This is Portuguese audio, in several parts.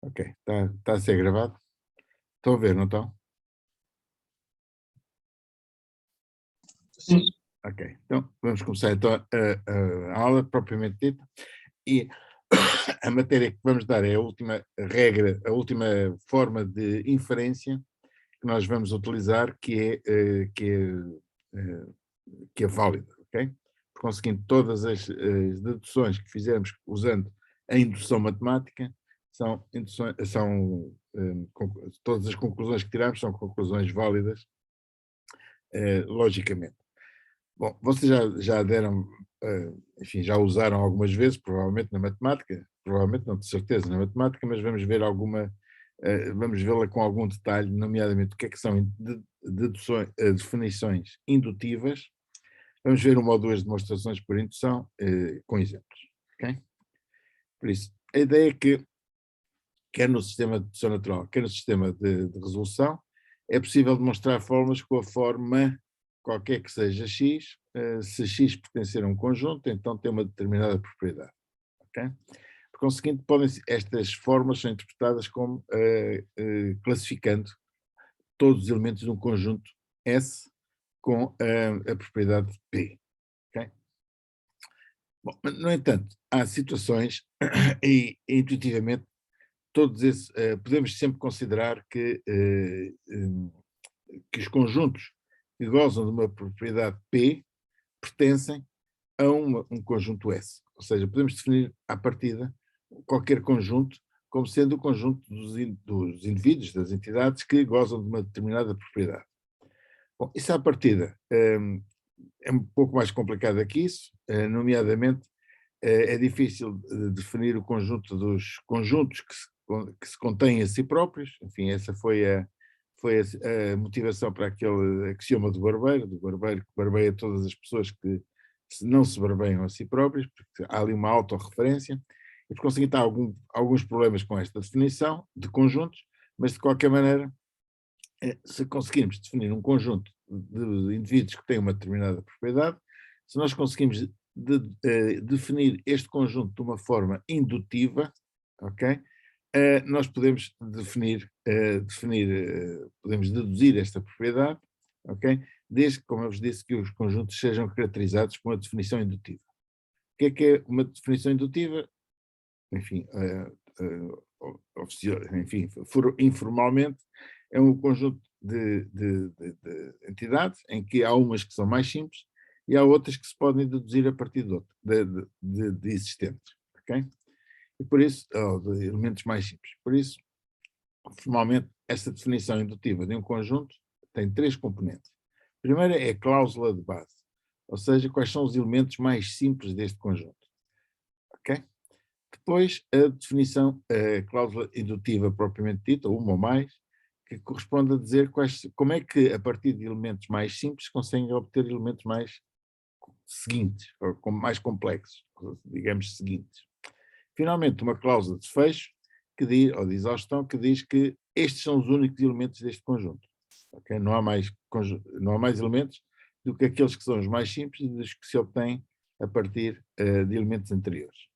Ok, está a ser gravado? Estão a ver, não estão? Sim. Ok, então vamos começar então a aula propriamente dita e a matéria que vamos dar é a última regra, a última forma de inferência que nós vamos utilizar, eh, que é válida, ok? Por conseguinte, todas as deduções que fizermos usando a indução matemática todas as conclusões que tiramos são conclusões válidas, logicamente. Bom, vocês já deram, enfim, já usaram algumas vezes, provavelmente na matemática, provavelmente não de certeza na matemática, mas vamos vê-la com algum detalhe, nomeadamente o que é que são deduções, definições indutivas. Vamos ver uma ou duas demonstrações por indução, com exemplos, ok? Por isso, a ideia é que, quer no sistema de dedução natural, quer no sistema de resolução, é possível demonstrar fórmulas com a forma qualquer que seja x, se x pertencer a um conjunto, então tem uma determinada propriedade, ok? Por conseguinte, estas fórmulas são interpretadas como classificando todos os elementos de um conjunto S com a propriedade P, ok? Bom, no entanto, há situações e intuitivamente podemos sempre considerar que os conjuntos que gozam de uma propriedade P pertencem a um conjunto S. Ou seja, podemos definir à partida qualquer conjunto como sendo o conjunto dos indivíduos, das entidades que gozam de uma determinada propriedade. Bom, isso à partida é um pouco mais complicado que isso, nomeadamente é difícil definir o conjunto dos conjuntos que se contêm a si próprios. Enfim, essa foi a motivação para aquele axioma do barbeiro que barbeia todas as pessoas que não se barbeiam a si próprios, porque há ali uma autorreferência, e por conseguinte há alguns problemas com esta definição de conjuntos, mas de qualquer maneira, se conseguirmos definir um conjunto de indivíduos que têm uma determinada propriedade, se nós conseguimos definir este conjunto de uma forma indutiva, ok? Nós podemos podemos deduzir esta propriedade, ok? Desde que, como eu vos disse, que os conjuntos sejam caracterizados por uma definição indutiva. O que é uma definição indutiva? Enfim, informalmente, é um conjunto de entidades em que há umas que são mais simples e há outras que se podem deduzir a partir de existentes, ok? E por isso, de elementos mais simples. Por isso, formalmente, esta definição indutiva de um conjunto tem três componentes. A primeira é a cláusula de base, ou seja, quais são os elementos mais simples deste conjunto, ok? Depois, a definição, a cláusula indutiva propriamente dita, ou uma ou mais, que corresponde a dizer como é que, a partir de elementos mais simples, conseguem obter elementos mais seguintes, ou mais complexos, digamos seguintes. Finalmente, uma cláusula de desfecho, ou de exaustão, que diz que estes são os únicos elementos deste conjunto. Okay? Não há mais elementos do que aqueles que são os mais simples e dos que se obtêm a partir de elementos anteriores.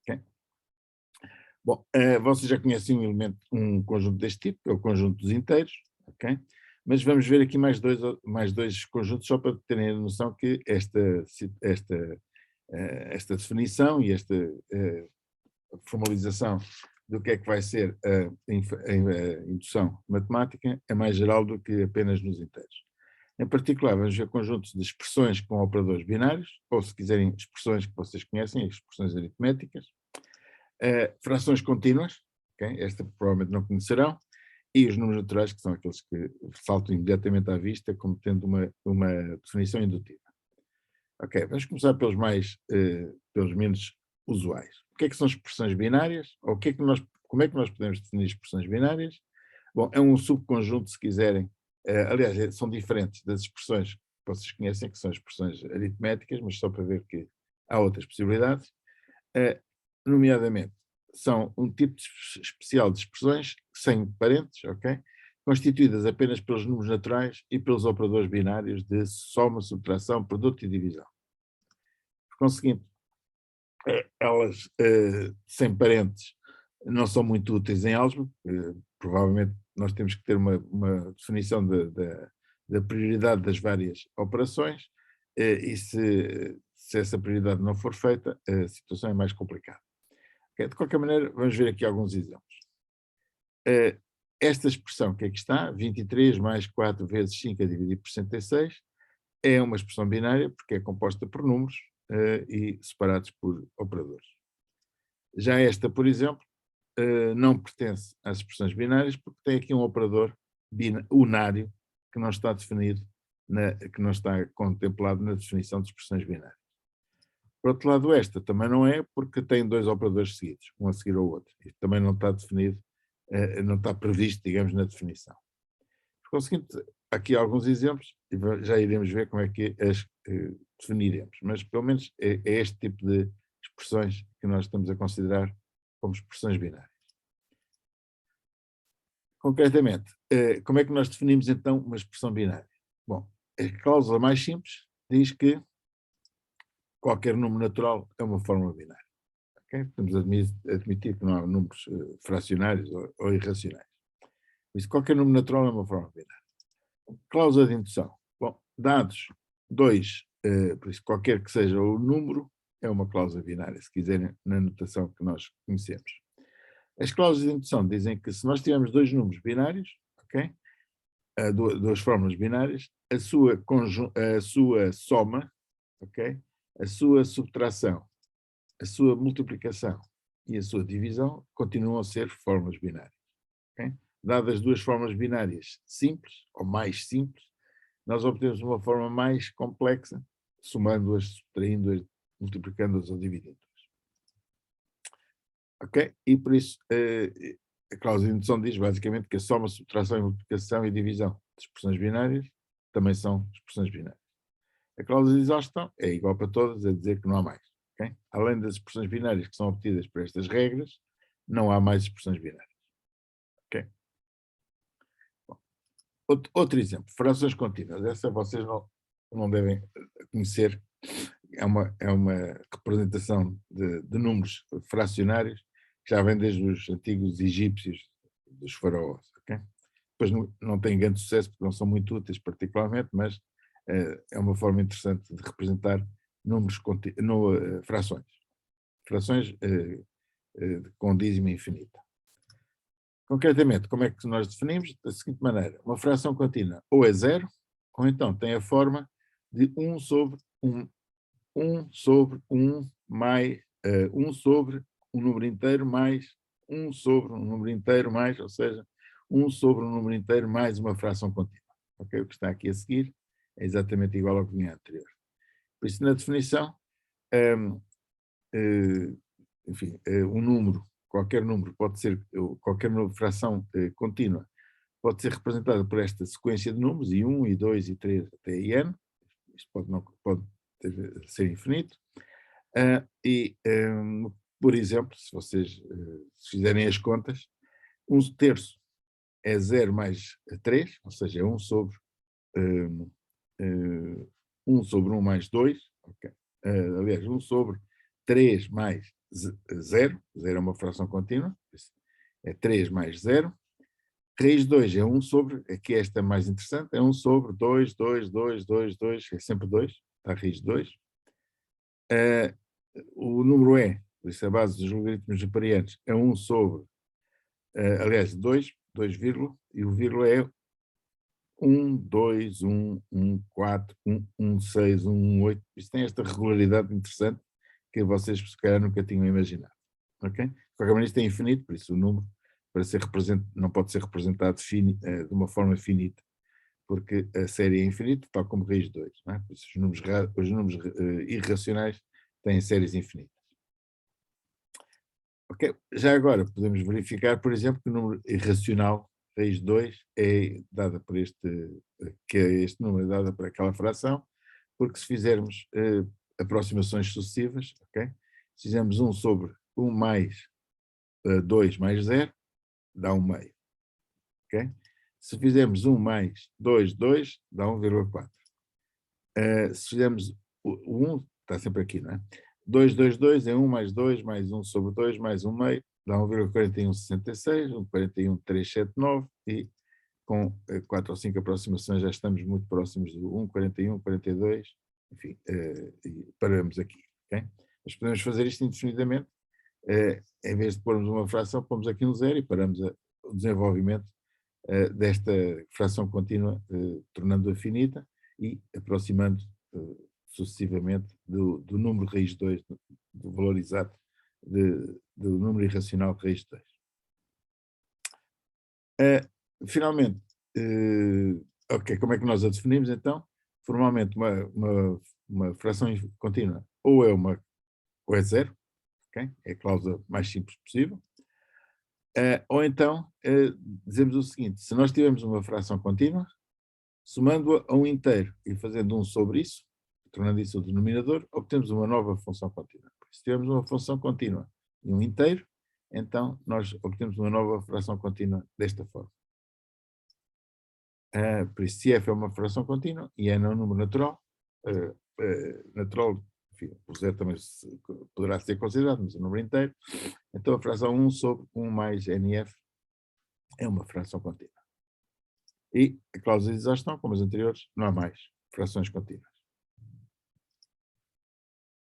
Okay? Bom, vocês já conhecem um conjunto deste tipo, que é o conjunto dos inteiros, ok? Mas vamos ver aqui mais dois conjuntos, só para terem a noção que esta definição e esta formalização do que é que vai ser a indução matemática é mais geral do que apenas nos inteiros. Em particular, vamos ver conjuntos de expressões com operadores binários, ou se quiserem expressões que vocês conhecem, expressões aritméticas, frações contínuas, okay? Esta provavelmente não conhecerão, e os números naturais, que são aqueles que saltam imediatamente à vista como tendo uma definição indutiva. Ok, vamos começar pelos menos usuais. O que é que são expressões binárias? Ou como é que nós podemos definir expressões binárias? Bom, é um subconjunto, se quiserem, aliás, são diferentes das expressões que vocês conhecem, que são expressões aritméticas, mas só para ver que há outras possibilidades. Nomeadamente, são um tipo especial de expressões sem parentes, ok? Constituídas apenas pelos números naturais e pelos operadores binários de soma, subtração, produto e divisão. Por conseguinte, elas sem parentes não são muito úteis em álgebra, provavelmente nós temos que ter uma definição da prioridade das várias operações, e se essa prioridade não for feita, a situação é mais complicada. Okay? De qualquer maneira, vamos ver aqui alguns exemplos. Esta expressão que aqui está, 23 mais 4 vezes 5 a dividir por 66, é uma expressão binária porque é composta por números e separados por operadores. Já esta, por exemplo, não pertence às expressões binárias porque tem aqui um operador unário que não está definido, que não está contemplado na definição de expressões binárias. Por outro lado, esta também não é porque tem dois operadores seguidos, um a seguir ao outro. E também não está definido, não está previsto, digamos, na definição. Por conseguinte, aqui alguns exemplos e já iremos ver como é que as definiremos. Mas, pelo menos, é este tipo de expressões que nós estamos a considerar como expressões binárias. Concretamente, como é que nós definimos então uma expressão binária? Bom, a cláusula mais simples diz que qualquer número natural é uma fórmula binária. Okay? Podemos admitir que não há números fracionários ou irracionais. Por isso, qualquer número natural é uma fórmula binária. Cláusula de indução. Bom, dados 2, por isso qualquer que seja o número, é uma cláusula binária, se quiserem, na notação que nós conhecemos. As cláusulas de indução dizem que se nós tivermos dois números binários, ok? Duas fórmulas binárias, a sua soma, ok? A sua subtração, a sua multiplicação e a sua divisão continuam a ser fórmulas binárias. Okay? Dadas duas formas binárias simples, ou mais simples, nós obtemos uma forma mais complexa, somando-as, subtraindo-as, multiplicando-as ou dividindo-as. Ok? E por isso a cláusula de indução diz basicamente que a soma, subtração, multiplicação e divisão de expressões binárias também são expressões binárias. A cláusula de exaustão é igual para todas, a dizer que não há mais. Okay? Além das expressões binárias que são obtidas por estas regras, não há mais expressões binárias. Okay? Bom, outro exemplo, frações contínuas. Essa vocês não devem conhecer. É uma representação de números fracionários que já vem desde os antigos egípcios, dos faraós. Okay? Depois não tem grande sucesso porque não são muito úteis particularmente, mas é uma forma interessante de representar números frações. Frações com dízimo infinita. Concretamente, como é que nós definimos? Da seguinte maneira, uma fração contínua ou é zero, ou então tem a forma de 1 sobre 1 sobre 1 mais 1 sobre um número inteiro mais 1 sobre um número inteiro mais, ou seja, 1 sobre um número inteiro mais uma fração contínua. Okay? O que está aqui a seguir é exatamente igual ao que vinha anterior. Por isso, na definição, enfim, um número, qualquer número pode ser, qualquer fração contínua pode ser representada por esta sequência de números, e 1, e 2, e 3, até n. Isto pode ser infinito. Por exemplo, se vocês fizerem as contas, 1/3 é 0 mais 3, ou seja, é 1 sobre 1 sobre 1 mais 2, okay. Aliás, 1 sobre 3 mais 0, 0 é uma fração contínua, é 3 mais 0, raiz de 2 é 1 sobre, aqui esta é mais interessante, é 1 sobre 2, 2, 2, 2, 2, é sempre 2, está a raiz de 2. O número é, por isso a base dos logaritmos imperianos, é 1 sobre, aliás, 2, e o vírgula é 1, 2, 1, 1, 4, 1, 1, 6, 1, 1, 8. Isto tem esta regularidade interessante que vocês, se calhar, nunca tinham imaginado. Ok? De qualquer maneira, isto é infinito, por isso o número para ser não pode ser representado de uma forma finita, porque a série é infinita, tal como raiz de 2. Não é? Por isso, os números irracionais têm séries infinitas. Ok? Já agora podemos verificar, por exemplo, que o número irracional raiz de 2 é dada por que este número é dada por aquela fração, porque se fizermos aproximações sucessivas, ok? Se fizermos 1 sobre 1 mais 2 mais 0, dá 1 meio. Ok? Se fizermos 1 mais 2, 2, dá 1,4. Se fizermos o 1, está sempre aqui, não é? 2, 2, 2 é 1 mais 2 mais 1 sobre 2 mais 1 meio, dá 1,4166, 1,41379 e com 4 ou 5 aproximações já estamos muito próximos do 1,41, 42, enfim, e paramos aqui, ok? Mas podemos fazer isto indefinidamente, em vez de pormos uma fração, pomos aqui um zero e paramos o desenvolvimento desta fração contínua, tornando-a finita e aproximando sucessivamente do número raiz 2, do valor exato do número irracional raiz de 2. Finalmente, ok, como é que nós a definimos então? Formalmente uma fração contínua ou é zero, okay? É a cláusula mais simples possível, ou então dizemos o seguinte: se nós tivermos uma fração contínua, somando-a a um inteiro e fazendo 1 sobre isso, tornando isso o denominador, obtemos uma nova função contínua. Se tivermos uma função contínua e um inteiro, então nós obtemos uma nova fração contínua desta forma. Por isso, se f é uma fração contínua e n é um número natural, enfim, o zero também poderá ser considerado, mas é um número inteiro, então a fração 1 sobre 1 mais nf é uma fração contínua. E a cláusula de exaustão, como as anteriores, não há mais frações contínuas.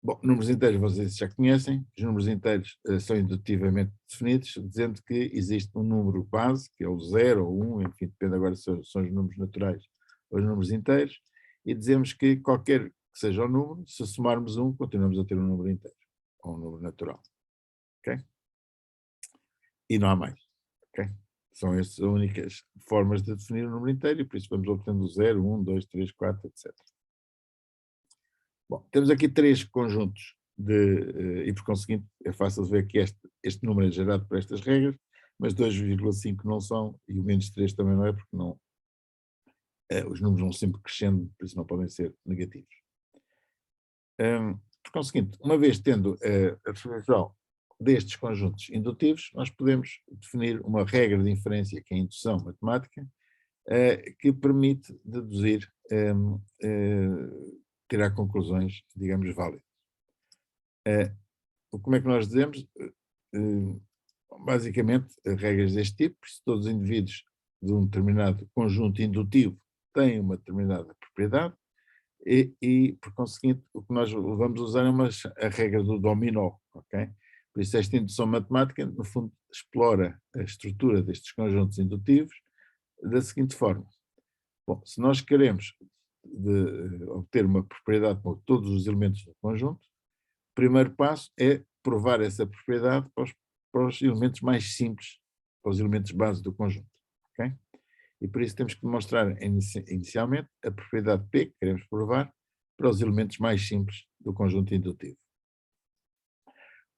Bom, números inteiros vocês já conhecem, os números inteiros são indutivamente definidos, dizendo que existe um número base, que é o 0 ou 1, enfim, depende agora se são os números naturais ou os números inteiros, e dizemos que qualquer que seja o número, se somarmos 1, continuamos a ter um número inteiro, ou um número natural. Ok? E não há mais. Ok? São estas as únicas formas de definir o número inteiro, e por isso vamos obtendo o 0, 1, 2, 3, 4, etc. Bom, temos aqui 3 conjuntos e por conseguinte é fácil ver que este número é gerado por estas regras, mas 2,5 não são e o menos 3 também não é, porque não, os números vão sempre crescendo, por isso não podem ser negativos. Por conseguinte, uma vez tendo a definição destes conjuntos indutivos, nós podemos definir uma regra de inferência, que é a indução matemática, que permite deduzir, tirar conclusões, digamos, válidas. Como é que nós dizemos? Basicamente, regras deste tipo, se todos os indivíduos de um determinado conjunto indutivo têm uma determinada propriedade, e por conseguinte, o que nós vamos usar é a regra do dominó, ok? Por isso, esta indução matemática, no fundo, explora a estrutura destes conjuntos indutivos da seguinte forma. Bom, se nós queremos obter uma propriedade por todos os elementos do conjunto, o primeiro passo é provar essa propriedade para os elementos mais simples, para os elementos base do conjunto, ok? E por isso temos que demonstrar inicialmente a propriedade P, que queremos provar, para os elementos mais simples do conjunto indutivo.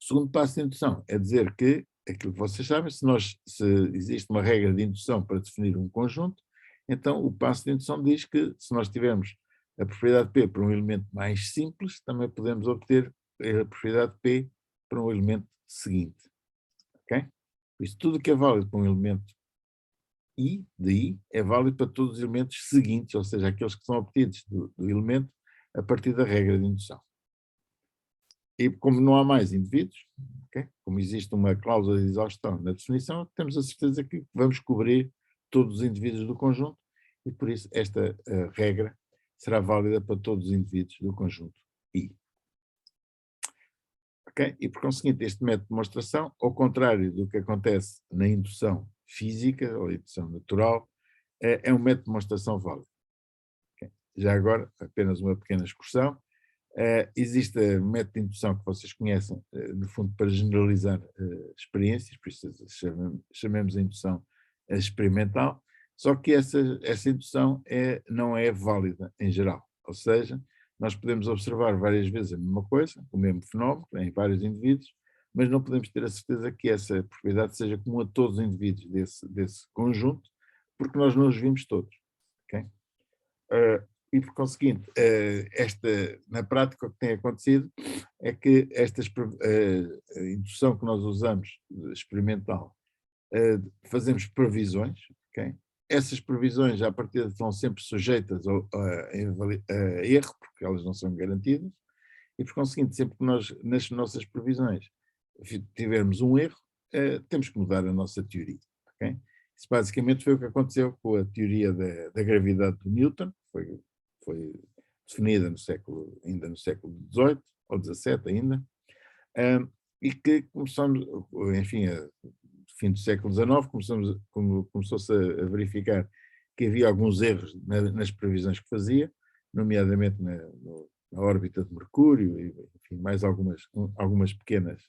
O segundo passo de indução é dizer que, aquilo que vocês sabem, se existe uma regra de indução para definir um conjunto, então o passo de indução diz que se nós tivermos a propriedade P para um elemento mais simples, também podemos obter a propriedade P para um elemento seguinte. Ok? Por isso, tudo que é válido para um elemento I, de I, é válido para todos os elementos seguintes, ou seja, aqueles que são obtidos do elemento a partir da regra de indução. E como não há mais indivíduos, okay, como existe uma cláusula de exaustão na definição, temos a certeza que vamos cobrir todos os indivíduos do conjunto e por isso esta regra será válida para todos os indivíduos do conjunto I. Okay? E por conseguinte, este método de demonstração, ao contrário do que acontece na indução física ou indução natural, é um método de demonstração válido. Okay? Já agora, apenas uma pequena excursão. Existe um método de indução que vocês conhecem, no fundo, para generalizar experiências, por isso chamemos a indução experimental, só que essa indução não é válida em geral, ou seja, nós podemos observar várias vezes a mesma coisa, o mesmo fenómeno, em vários indivíduos, mas não podemos ter a certeza que essa propriedade seja comum a todos os indivíduos desse conjunto, porque nós não os vimos todos. Okay? E por conseguinte, na prática o que tem acontecido é que a indução que nós usamos, experimental, fazemos previsões, okay? Essas previsões à partida estão sempre sujeitas a erro, porque elas não são garantidas, e por conseguinte, sempre que nós, nas nossas previsões, tivermos um erro, temos que mudar a nossa teoria. Okay? Isso basicamente foi o que aconteceu com a teoria da gravidade do Newton, foi definida ainda no século XVIII, ou XVII ainda, e que começamos, enfim, no fim do século XIX, começou-se a verificar que havia alguns erros nas previsões que fazia, nomeadamente na órbita de Mercúrio, e enfim, mais algumas pequenas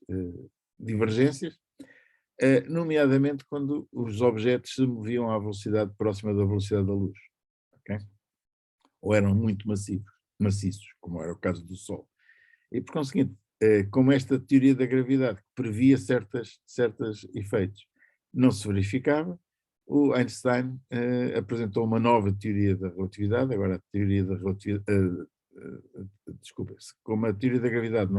divergências, nomeadamente quando os objetos se moviam à velocidade próxima da velocidade da luz, okay? Ou eram muito maciços, como era o caso do Sol. E, por conseguinte, como esta teoria da gravidade que previa certos efeitos não se verificava, o Einstein apresentou uma nova teoria da relatividade, agora a teoria da relatividade, desculpa-se, como a teoria da gravidade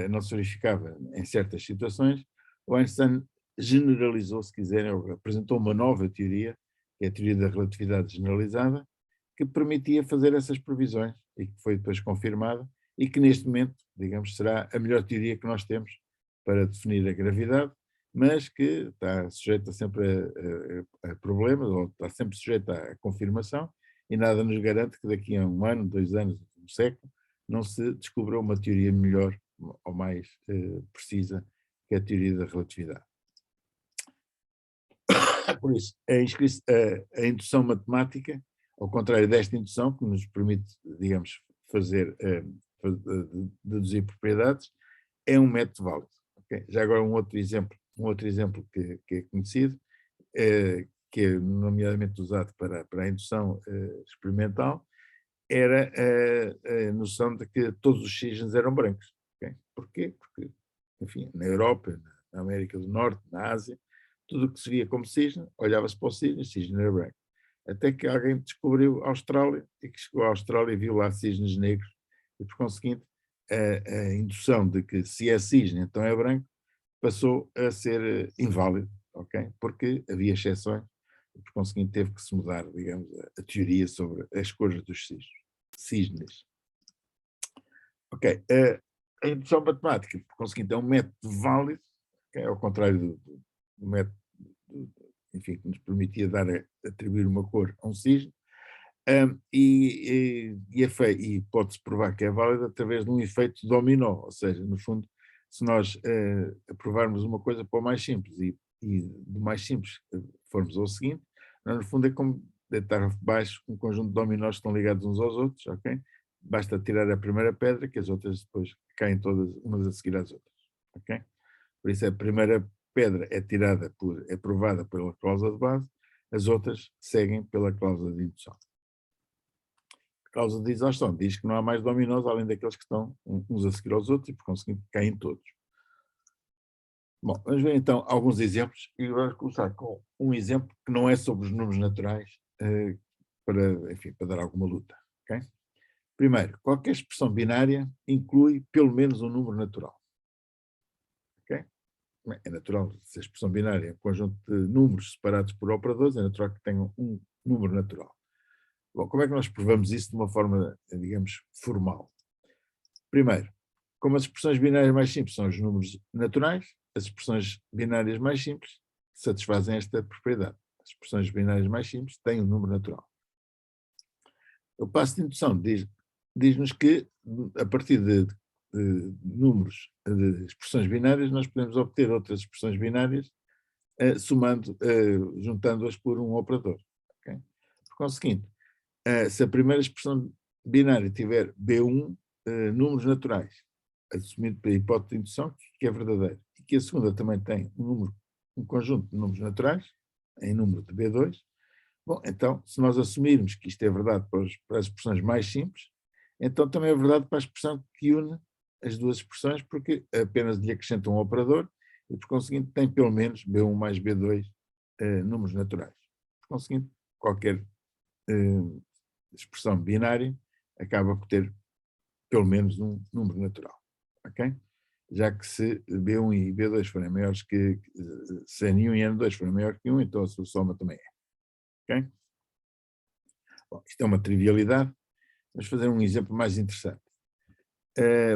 não se verificava em certas situações, o Einstein generalizou, se quiserem, apresentou uma nova teoria, que é a teoria da relatividade generalizada, que permitia fazer essas previsões e que foi depois confirmada e que neste momento, digamos, será a melhor teoria que nós temos para definir a gravidade, mas que está sujeita sempre a problemas, ou está sempre sujeita à confirmação, e nada nos garante que daqui a 1 ano, 2 anos, 1 século, não se descubra uma teoria melhor ou mais precisa que a teoria da relatividade. Por isso, a indução matemática, ao contrário desta indução, que nos permite, digamos, deduzir propriedades, é um método válido. Okay? Já agora um outro exemplo que é conhecido, que é nomeadamente usado para a indução experimental, era a noção de que todos os cisnes eram brancos. Okay? Porquê? Porque, enfim, na Europa, na América do Norte, na Ásia, tudo o que se via como cisne, olhava-se para o cisne era branco. Até que alguém descobriu a Austrália, e que chegou à Austrália e viu lá cisnes negros, e por conseguinte, a indução de que se é cisne, então é branco, passou a ser inválido, ok? Porque havia exceções, e por conseguinte teve que se mudar, digamos, a teoria sobre as cores dos cisnes. Ok, a indução matemática, por conseguinte, é um método válido, okay? Ao contrário do método, enfim, que nos permitia atribuir uma cor a um cisne, e pode-se provar que é válido através de um efeito dominó, ou seja, no fundo, se nós aprovarmos uma coisa para o mais simples e do mais simples formos ao seguinte, no fundo é como deitar abaixo um conjunto de dominós que estão ligados uns aos outros, ok? Basta tirar a primeira pedra que as outras depois caem todas umas a seguir às outras, ok? Por isso a primeira pedra é provada pela cláusula de base, as outras seguem pela cláusula de indução. A cláusula de exaustão diz que não há mais dominós além daqueles que estão uns a seguir aos outros e por conseguinte caem todos. Bom, vamos ver então alguns exemplos e vamos começar com um exemplo que não é sobre os números naturais, para dar alguma luta. Okay? Primeiro, qualquer expressão binária inclui pelo menos um número natural. Okay? É natural, se a expressão binária é um conjunto de números separados por operadores, é natural que tenham um número natural. Bom, como é que nós provamos isso de uma forma, digamos, formal? Primeiro, como as expressões binárias mais simples são os números naturais, as expressões binárias mais simples satisfazem esta propriedade. As expressões binárias mais simples têm um número natural. O passo de indução diz-nos que, a partir de números, de expressões binárias, nós podemos obter outras expressões binárias juntando-as por um operador. Okay? Por conseguinte, se a primeira expressão binária tiver B1 números naturais, assumindo pela hipótese de indução que é verdadeiro, e que a segunda também tem um conjunto de números naturais, em número de B2, bom, então, se nós assumirmos que isto é verdade para as expressões mais simples, então também é verdade para a expressão que une as duas expressões, porque apenas lhe acrescenta um operador, e por conseguinte tem pelo menos B1 mais B2 números naturais. Por conseguinte, qualquer expressão binária acaba por ter pelo menos um número natural, ok? Já que se B1 e B2 forem maiores se N1 e N2 forem maiores que 1, então a sua soma também é, ok? Bom, isto é uma trivialidade, vamos fazer um exemplo mais interessante.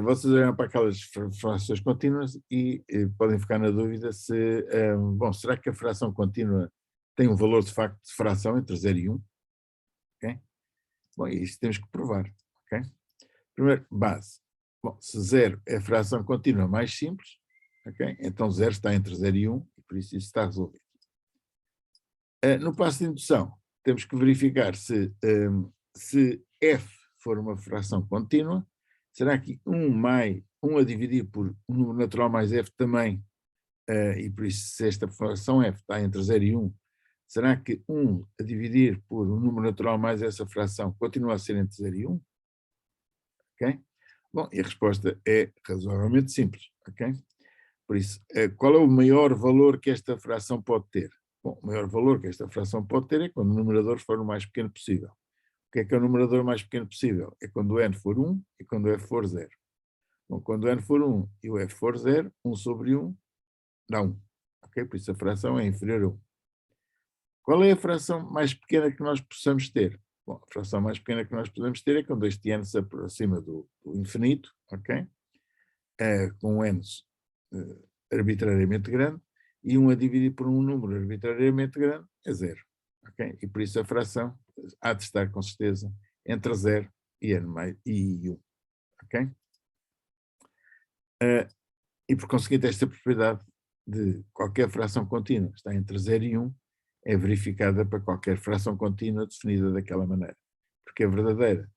vocês olham para aquelas frações contínuas e podem ficar na dúvida se, bom, será que a fração contínua tem um valor de facto de fração entre 0 e 1? Okay? Bom, isso temos que provar. Okay? Primeiro, base. Bom, se 0 é a fração contínua mais simples, okay? Então 0 está entre 0 e 1, e por isso está resolvido. No passo de indução, temos que verificar se f for uma fração contínua, será que 1 a dividir por um número natural mais f também, e por isso se esta fração f está entre 0 e 1, será que 1 a dividir por um número natural mais essa fração continua a ser entre 0 e 1? Ok? Bom, e a resposta é razoavelmente simples. Ok? Por isso, qual é o maior valor que esta fração pode ter? Bom, o maior valor que esta fração pode ter é quando o numerador for o mais pequeno possível. O que é o numerador mais pequeno possível? É quando o n for 1 e quando o f for 0. Bom, quando o n for 1 e o f for 0, 1 sobre 1 dá 1. Ok? Por isso a fração é inferior a 1. Qual é a fração mais pequena que nós possamos ter? Bom, a fração mais pequena que nós podemos ter é quando este n se aproxima do infinito, ok? Com n arbitrariamente grande, e 1 a dividir por um número arbitrariamente grande é 0. Okay? E por isso a fração há de estar com certeza entre 0 e n mais, e 1. Okay? E por conseguinte esta propriedade de qualquer fração contínua está entre 0 e 1 é verificada para qualquer fração contínua definida daquela maneira. Porque é verdadeira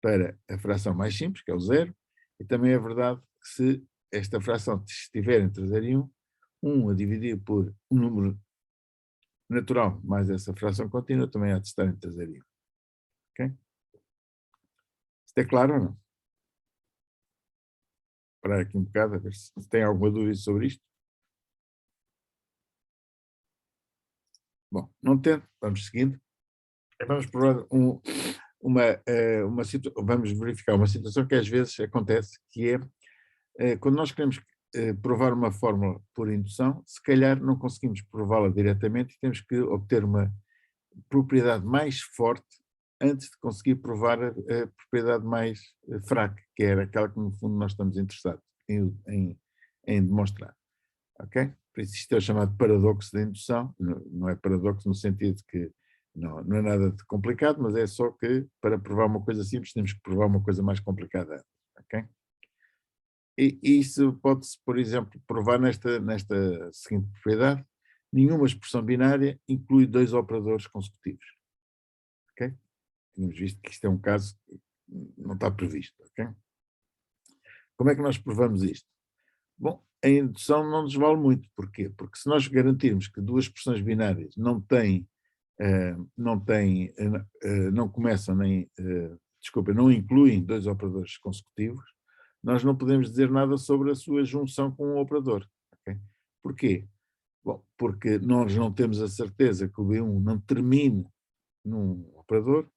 para a fração mais simples, que é o 0, e também é verdade que se esta fração estiver entre 0 e 1, 1 a dividir por um número natural mais essa fração contínua também há de estar entre 0 e 1. Ok? Isto é claro ou não? Parar aqui um bocado a ver se tem alguma dúvida sobre isto. Bom, não tendo, vamos seguindo. Vamos provar vamos verificar uma situação que às vezes acontece, que é quando nós queremos provar uma fórmula por indução, se calhar não conseguimos prová-la diretamente e temos que obter uma propriedade mais forte antes de conseguir provar a propriedade mais fraca, que era aquela que no fundo nós estamos interessados em demonstrar. Ok? Por isso isto é o chamado paradoxo da indução, não é paradoxo no sentido que não é nada de complicado, mas é só que para provar uma coisa simples temos que provar uma coisa mais complicada antes. Ok? E isso pode-se, por exemplo, provar nesta seguinte propriedade: nenhuma expressão binária inclui 2 operadores consecutivos. Ok? Tínhamos visto que isto é um caso que não está previsto. Ok? Como é que nós provamos isto? Bom, a indução não nos vale muito. Porquê? Porque se nós garantirmos que duas expressões binárias não começam nem, não incluem 2 operadores consecutivos, nós não podemos dizer nada sobre a sua junção com um operador. Okay? Porquê? Bom, porque nós não temos a certeza que o B1 não termine num operador,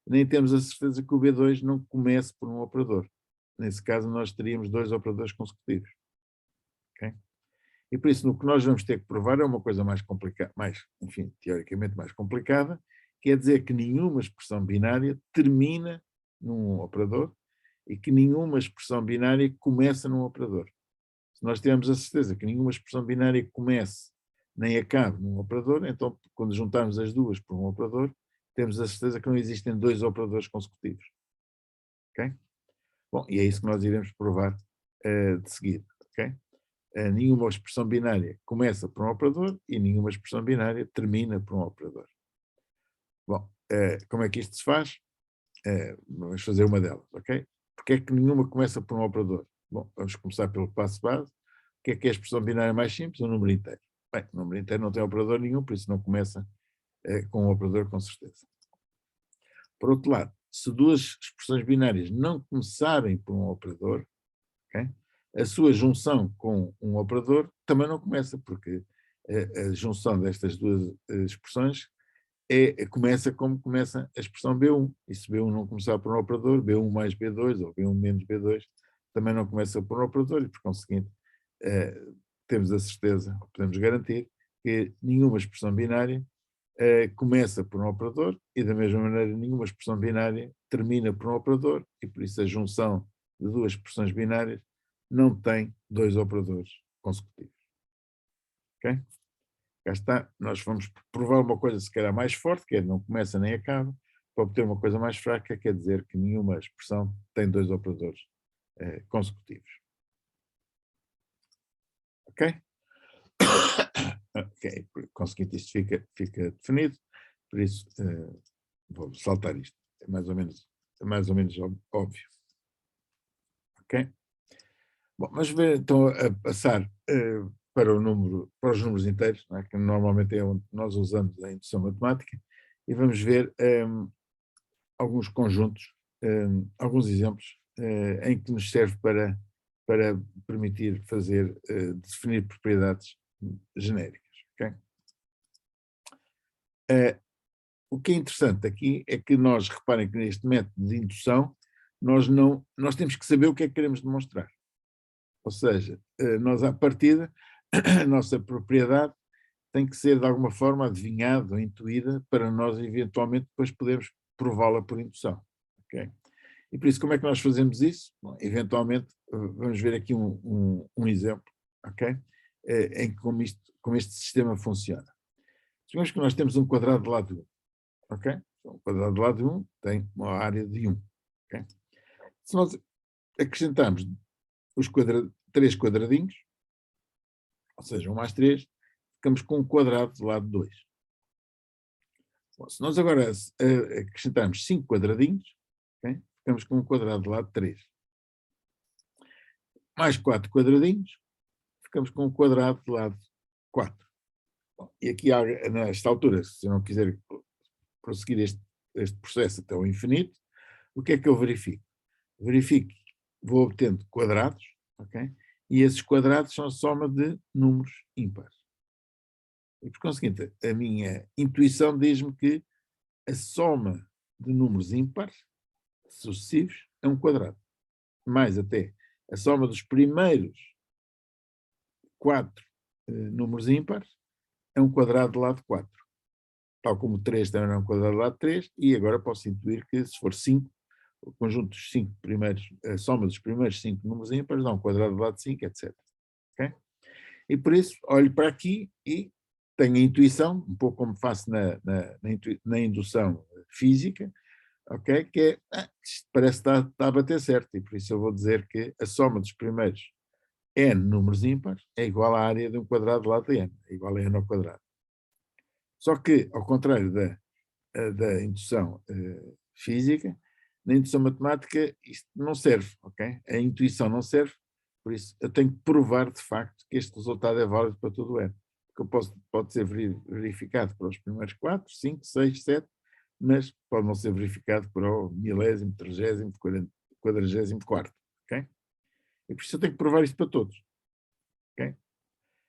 nem temos a certeza que o B2 não comece por um operador. Nesse caso, nós teríamos 2 operadores consecutivos. Okay? E por isso, no que nós vamos ter que provar é uma coisa mais complicada, enfim, teoricamente mais complicada, que é dizer que nenhuma expressão binária termina num operador e que nenhuma expressão binária começa num operador. Se nós tivermos a certeza que nenhuma expressão binária comece nem acabe num operador, então, quando juntarmos as duas por um operador, temos a certeza que não existem 2 operadores consecutivos. Ok? Bom, e é isso que nós iremos provar de seguida. Ok? Nenhuma expressão binária começa por um operador e nenhuma expressão binária termina por um operador. Bom, como é que isto se faz? Vamos fazer uma delas, ok? Porque é que nenhuma começa por um operador? Bom, vamos começar pelo passo base. O que é a expressão binária mais simples? Um número inteiro. Bem, o número inteiro não tem operador nenhum, por isso não começa com um operador, com certeza. Por outro lado, se duas expressões binárias não começarem por um operador, okay, a sua junção com um operador também não começa, porque a junção destas duas expressões começa como começa a expressão B1. E se B1 não começar por um operador, B1 mais B2 ou B1 menos B2 também não começa por um operador e, por conseguinte, temos a certeza, podemos garantir, que nenhuma expressão binária começa por um operador e, da mesma maneira, nenhuma expressão binária termina por um operador e, por isso, a junção de duas expressões binárias não tem dois operadores consecutivos. Ok? Cá está, nós vamos provar uma coisa se calhar mais forte, que é não começa nem acaba, para obter uma coisa mais fraca, quer dizer que nenhuma expressão tem dois operadores consecutivos. Ok? Ok, conseguinte isto fica definido, por isso vou saltar isto, é mais ou menos óbvio. Ok? Bom, mas então a passar para os números inteiros, não é? Que normalmente é onde nós usamos a indução matemática, e vamos ver alguns conjuntos, alguns exemplos em que nos serve para permitir definir propriedades genéricas. Okay? O que é interessante aqui é que nós, reparem que neste método de indução, nós temos que saber o que é que queremos demonstrar. Ou seja, nós à partida, a nossa propriedade tem que ser de alguma forma adivinhada ou intuída para nós eventualmente depois podermos prová-la por indução. Okay? E por isso, como é que nós fazemos isso? Bom, eventualmente, vamos ver aqui um exemplo, ok? Em como este sistema funciona. Supomos que nós temos um quadrado de lado 1, ok? Então, o quadrado de lado 1 tem uma área de 1, ok? Se nós acrescentarmos os três quadradinhos, ou seja, 1 mais 3, ficamos com um quadrado de lado 2. Bom, se nós agora acrescentarmos 5 quadradinhos, okay, ficamos com um quadrado de lado 3. Mais 4 quadradinhos, ficamos com um quadrado de lado 4. Bom, e aqui, nesta altura, se eu não quiser prosseguir este processo até ao infinito, o que é que eu verifico? Verifico, vou obtendo quadrados, ok? E esses quadrados são a soma de números ímpares. E, por conseguinte, a minha intuição diz-me que a soma de números ímpares sucessivos é um quadrado. Mais até, a soma dos primeiros 4 números ímpares é um quadrado de lado 4. Tal como 3 também é um quadrado de lado 3, e agora posso intuir que, se for 5, o conjunto dos 5 primeiros, a soma dos primeiros 5 números ímpares dá um quadrado de lado 5, etc. Okay? E por isso, olho para aqui e tenho a intuição, um pouco como faço na indução física, ok? Que isto parece que está a bater certo, e por isso eu vou dizer que a soma dos primeiros n números ímpares é igual à área de um quadrado de lado de n, é igual a n ao quadrado. Só que, ao contrário da indução física, na indução matemática isto não serve, ok? A intuição não serve, por isso eu tenho que provar de facto que este resultado é válido para todo o n. Porque pode ser verificado para os primeiros 4, 5, 6, 7, mas pode não ser verificado para o milésimo, 30º, 44º, ok? E por isso eu tenho que provar isto para todos, ok?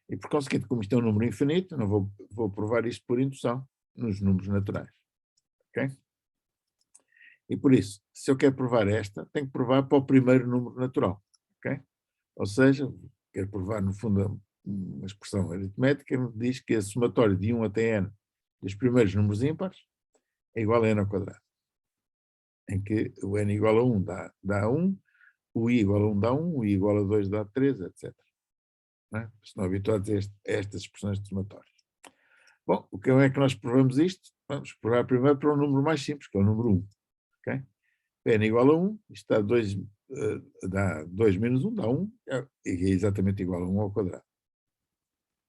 E por conseguinte, como isto é um número infinito, não vou provar isto por indução nos números naturais, ok? E por isso, se eu quero provar esta, tenho que provar para o primeiro número natural, ok? Ou seja, quero provar no fundo uma expressão aritmética que diz que a somatória de 1 até n dos primeiros números ímpares é igual a n ao quadrado, em que o n igual a 1 dá 1, o i igual a 1 dá 1, o i igual a 2 dá 3, etc. Não é? Estão habituados a estas expressões de somatória. Bom, como é que nós provamos isto? Vamos provar primeiro para um número mais simples, que é o número 1. Okay? n igual a 1, isto dá 2 menos 1, dá 1, e é exatamente igual a 1 ao quadrado.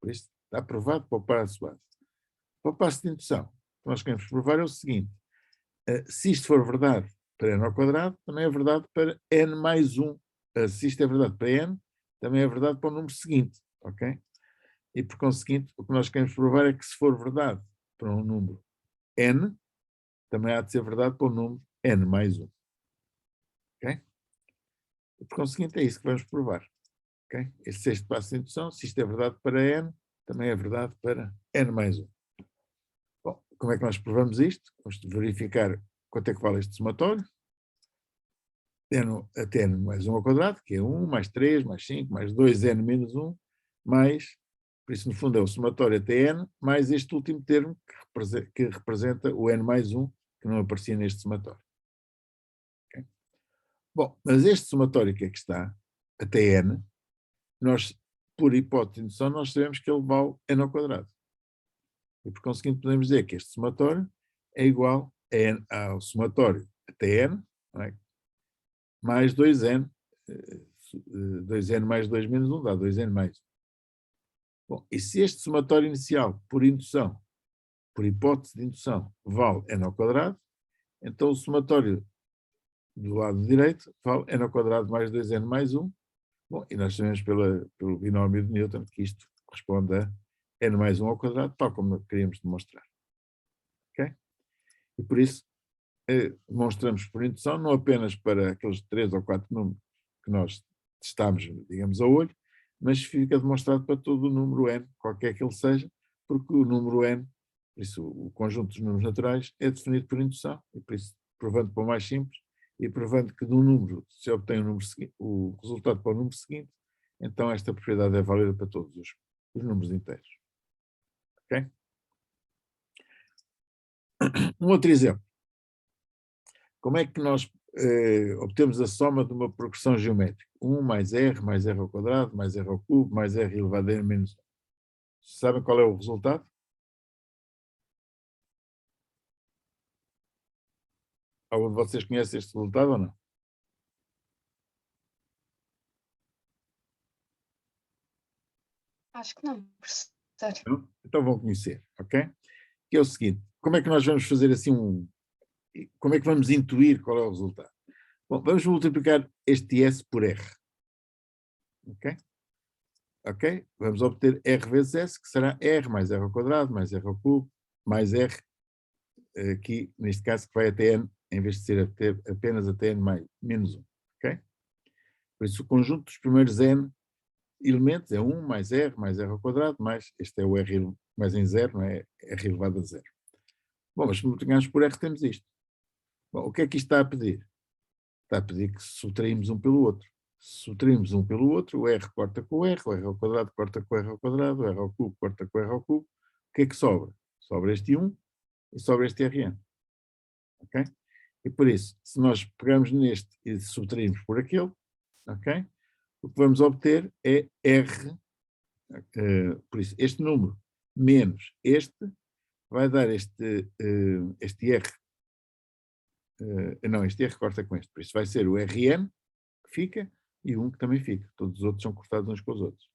Por isso, está provado para o passo base. Para o passo de indução, o que nós queremos provar é o seguinte: se isto for verdade para n ao quadrado, também é verdade para n mais 1. Se isto é verdade para n, também é verdade para o número seguinte, ok? E por conseguinte, o que nós queremos provar é que se for verdade para um número n, também há de ser verdade para o número n mais 1. Ok? E por conseguinte, é isso que vamos provar. Okay? Este sexto passo de indução, se isto é verdade para n, também é verdade para n mais 1. Bom, como é que nós provamos isto? Vamos verificar quanto é que vale este somatório. N até n mais 1 ao quadrado, que é 1, mais 3, mais 5, mais 2n menos 1, mais, por isso no fundo é o somatório até n, mais este último termo que representa o n mais 1, que não aparecia neste somatório. Okay? Bom, mas este somatório que é que está, até n, nós, por hipótese de indução, nós sabemos que ele vale n ao quadrado. E, por conseguinte, podemos dizer que este somatório é igual a n, ao somatório até n, não é? Mais 2n, 2n mais 2 menos 1 dá 2n mais 1. Bom, e se este somatório inicial, por indução, por hipótese de indução, vale n ao quadrado, então o somatório do lado direito vale n ao quadrado mais 2n mais 1. Bom, e nós sabemos pelo binómio de Newton que isto corresponde a n mais 1 ao quadrado, tal como queríamos demonstrar. Ok? E por isso, demonstramos por indução, não apenas para aqueles 3 ou 4 números que nós testámos, digamos, a olho, mas fica demonstrado para todo o número n, qualquer que ele seja, porque o número n, por isso o conjunto dos números naturais, é definido por indução, e por isso, provando para o mais simples, e provando que de um número se obtém o resultado para o número seguinte, então esta propriedade é válida para todos os números inteiros. Ok? Um outro exemplo. Como é que nós obtemos a soma de uma progressão geométrica? 1 mais r ao quadrado, mais r ao cubo, mais r elevado a n menos 1. Sabem qual é o resultado? Algum de vocês conhece este resultado ou não? Acho que não, professor. Não? Então vão conhecer, ok? Que é o seguinte, como é que nós vamos fazer assim como é que vamos intuir qual é o resultado? Bom, vamos multiplicar este S por R, ok? Ok? Vamos obter R vezes S, que será R mais R ao quadrado, mais R ao cubo, mais R, aqui, neste caso, que vai até N, em vez de ser apenas até N mais, menos 1, ok? Por isso, o conjunto dos primeiros N elementos é 1 mais R ao quadrado, mais, este é o R mais em 0, não é? R elevado a 0. Bom, mas se multiplicamos por R, temos isto. Bom, o que é que isto está a pedir? Está a pedir que subtraímos um pelo outro. Se subtraímos um pelo outro, o R corta com o R ao quadrado corta com o R ao quadrado, o R ao cubo corta com o R ao cubo. O que é que sobra? Sobra este 1 e sobra este Rn. Ok? E por isso, se nós pegarmos neste e subtrairmos por aquele, ok? O que vamos obter é R, por isso, este número menos este vai dar este R, não, este R corta com este, por isso vai ser o Rn que fica e 1 que também fica. Todos os outros são cortados uns com os outros.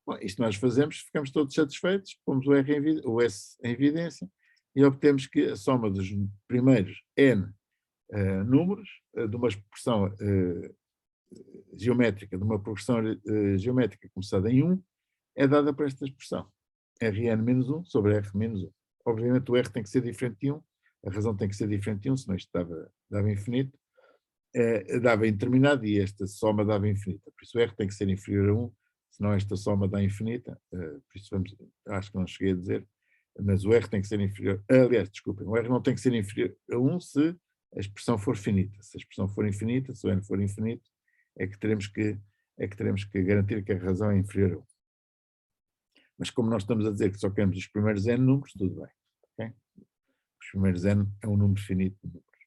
Bom, isto nós fazemos, ficamos todos satisfeitos, pomos o S em evidência e obtemos que a soma dos primeiros N números de uma expressão geométrica, de uma progressão geométrica começada em 1, é dada por esta expressão. Rn menos 1 sobre R menos 1. Obviamente o R tem que ser diferente de 1, a razão tem que ser diferente de 1, senão isto dava infinito, dava indeterminado e esta soma dava infinita. Por isso o R tem que ser inferior a 1, senão esta soma dá infinita. Por isso acho que não cheguei a dizer, mas o R tem que ser inferior, aliás, desculpem, o R não tem que ser inferior a 1 se a expressão for finita. Se a expressão for infinita, se o N for infinito, é que teremos que garantir que a razão é inferior a 1. Mas como nós estamos a dizer que só queremos os primeiros N números, tudo bem. Okay? Os primeiros N é um número finito de números.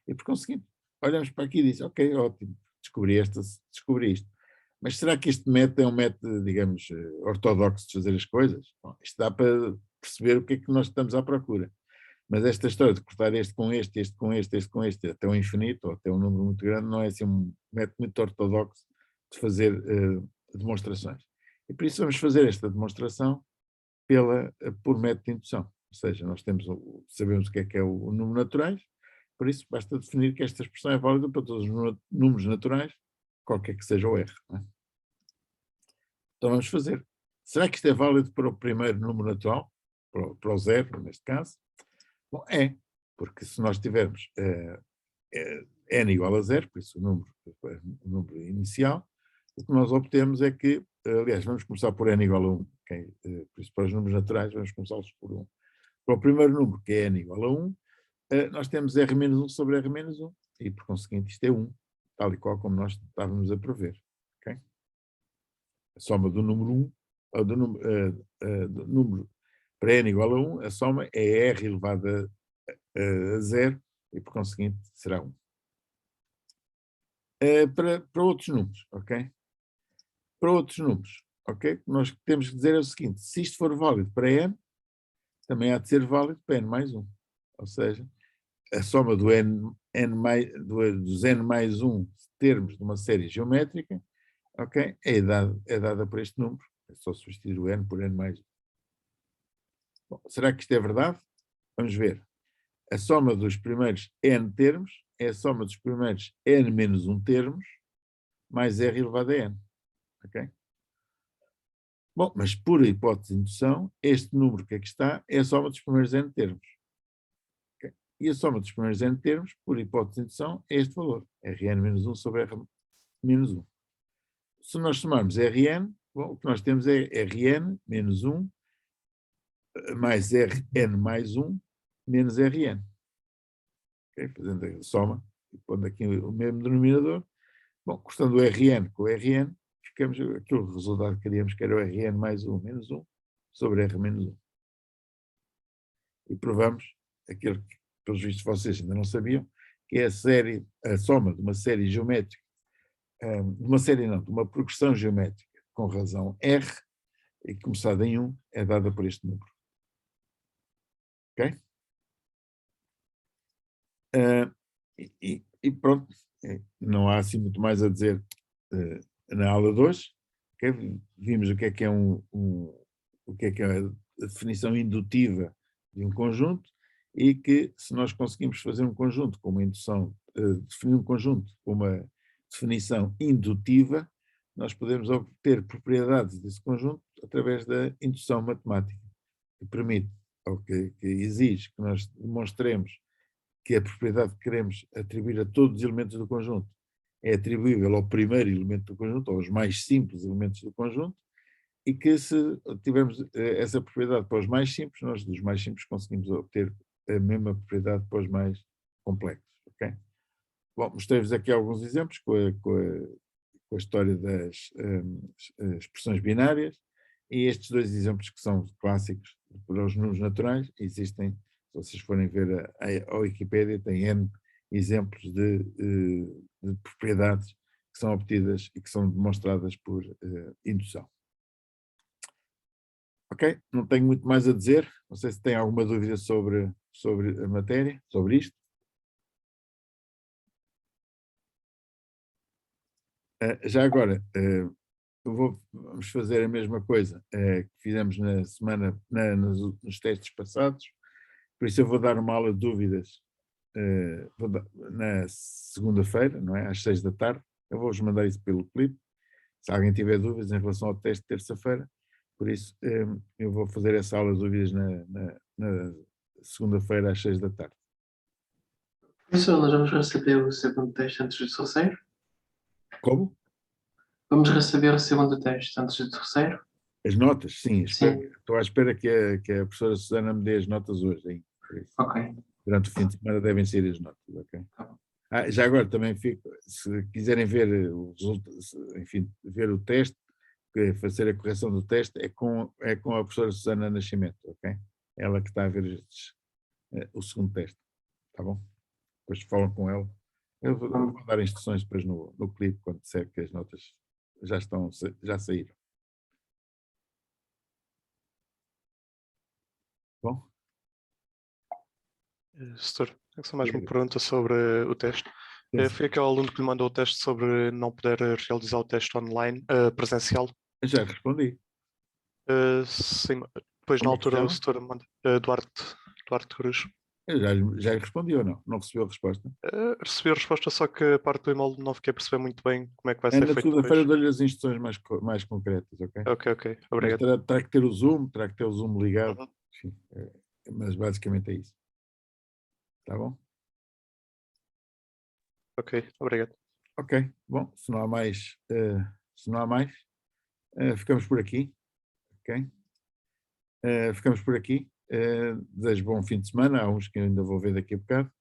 E por conseguinte, olhamos para aqui e dizemos, ok, ótimo, descobri isto. Mas será que este método é um método, digamos, ortodoxo de fazer as coisas? Bom, isto dá para perceber o que é que nós estamos à procura. Mas esta história de cortar este com este, este com este, este com este, até um infinito, ou até um número muito grande, não é assim um método muito ortodoxo de fazer demonstrações. E por isso vamos fazer esta demonstração por método de indução. Ou seja, nós sabemos o que é o número naturais, por isso basta definir que esta expressão é válida para todos os números naturais, qualquer que seja o R. Não é? Então vamos fazer. Será que isto é válido para o primeiro número natural? Para o zero, neste caso? Bom, porque se nós tivermos n igual a zero, por isso o número inicial, o que nós obtemos é que, aliás, vamos começar por n igual a 1, okay? Por isso para os números naturais vamos começá-los por 1. Para o primeiro número, que é n igual a 1, nós temos r menos 1 sobre r menos 1, e por conseguinte isto é 1, tal e qual como nós estávamos a prever. Okay? A soma do número 1, do número para n igual a 1, a soma é r elevado a 0, e por conseguinte será 1. Para outros números, ok? Para outros números, ok? Nós temos que dizer o seguinte: se isto for válido para n, também há de ser válido para n mais 1. Ou seja, a soma dos n mais 1 termos de uma série geométrica, ok? É dada por este número. É só substituir o n por n mais 1. Bom, será que isto é verdade? Vamos ver. A soma dos primeiros n termos é a soma dos primeiros n menos 1 termos mais r elevado a n. Ok? Bom, mas por hipótese de indução, este número que aqui está é a soma dos primeiros n termos. Okay? E a soma dos primeiros n termos, por hipótese de indução, é este valor. Rn menos 1 sobre r menos 1. Se nós somarmos Rn, bom, o que nós temos é Rn menos 1 mais Rn mais 1 menos Rn. Okay? Fazendo a soma e pondo aqui o mesmo denominador. Bom, cortando o Rn com o Rn, ficamos aquele resultado que queríamos, que era o Rn mais 1 menos 1 sobre R menos 1. E provamos aquilo que, pelos vistos, vocês ainda não sabiam, que é a soma de uma série geométrica, de uma progressão geométrica com razão R, e começada em 1, é dada por este número. Ok? E pronto, não há assim muito mais a dizer na aula de hoje. Okay? Vimos o que é o que é a definição indutiva de um conjunto, e que se nós conseguimos fazer um conjunto com uma indução, definir um conjunto com uma definição indutiva, nós podemos obter propriedades desse conjunto através da indução matemática, que permite, ou que exige que nós demonstremos que a propriedade que queremos atribuir a todos os elementos do conjunto é atribuível ao primeiro elemento do conjunto, ou aos mais simples elementos do conjunto, e que se tivermos essa propriedade para os mais simples, nós dos mais simples conseguimos obter a mesma propriedade para os mais complexos. Okay? Bom, mostrei-vos aqui alguns exemplos com a história das expressões binárias, e estes dois exemplos que são clássicos para os números naturais existem. Se vocês forem ver a Wikipédia, tem N exemplos de propriedades que são obtidas e que são demonstradas por indução. Ok? Não tenho muito mais a dizer. Não sei se tem alguma dúvida sobre a matéria, sobre isto. Já agora, vamos fazer a mesma coisa que fizemos na semana, nos testes passados. Por isso eu vou dar uma aula de dúvidas na segunda-feira, não é? Às 6 da tarde. Eu vou-vos mandar isso pelo clipe. Se alguém tiver dúvidas em relação ao teste de terça-feira, por isso eu vou fazer essa aula de dúvidas na segunda-feira às 6 da tarde. Professor, nós vamos receber o segundo teste antes do terceiro? Como? Vamos receber o segundo teste antes do terceiro? As notas, sim. Sim. Estou à espera que a professora Susana me dê as notas hoje. Hein? Ok. Durante o fim de semana devem ser as notas, ok? Tá. Já agora também fico, se quiserem ver enfim, ver o teste, fazer a correção do teste, é com a professora Susana Nascimento, ok? Ela que está a ver o segundo teste, tá bom? Depois falam com ela. Eu vou dar instruções depois no clipe, quando disser que as notas já saíram. Bom? Setor, é só mais uma pergunta sobre o teste. Foi aquele aluno que lhe mandou o teste sobre não poder realizar o teste online, presencial? Já respondi. Sim, depois na altura o setor manda Duarte Cruz. Já lhe respondi ou não? Não recebeu a resposta? Recebi a resposta, só que a parte do e-mail não fiquei a perceber muito bem como é que vai ser Na feito segunda-feira depois. dou-lhe as instruções mais concretas, ok? Ok, obrigado. Mas terá que ter o Zoom ligado. Uhum. Enfim, mas basicamente é isso. Tá bom? Ok, obrigado. Ok, bom, se não há mais, ficamos por aqui, ok? Ficamos por aqui. Desejo bom fim de semana, há uns que eu ainda vou ver daqui a bocado.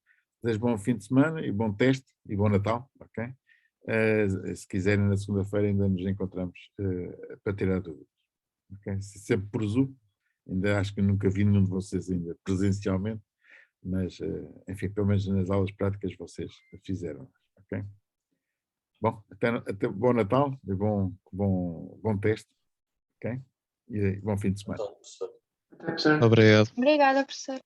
Desejo bom fim de semana e bom teste e bom Natal, ok? Se quiserem, na segunda-feira ainda nos encontramos para tirar dúvidas. Okay? Sempre por Zoom, ainda acho que nunca vi nenhum de vocês ainda presencialmente, mas, enfim, pelo menos nas aulas práticas vocês fizeram, ok? Bom, até bom Natal e bom teste. Ok? E bom fim de semana. Até, professor. Obrigado. Obrigada, professor.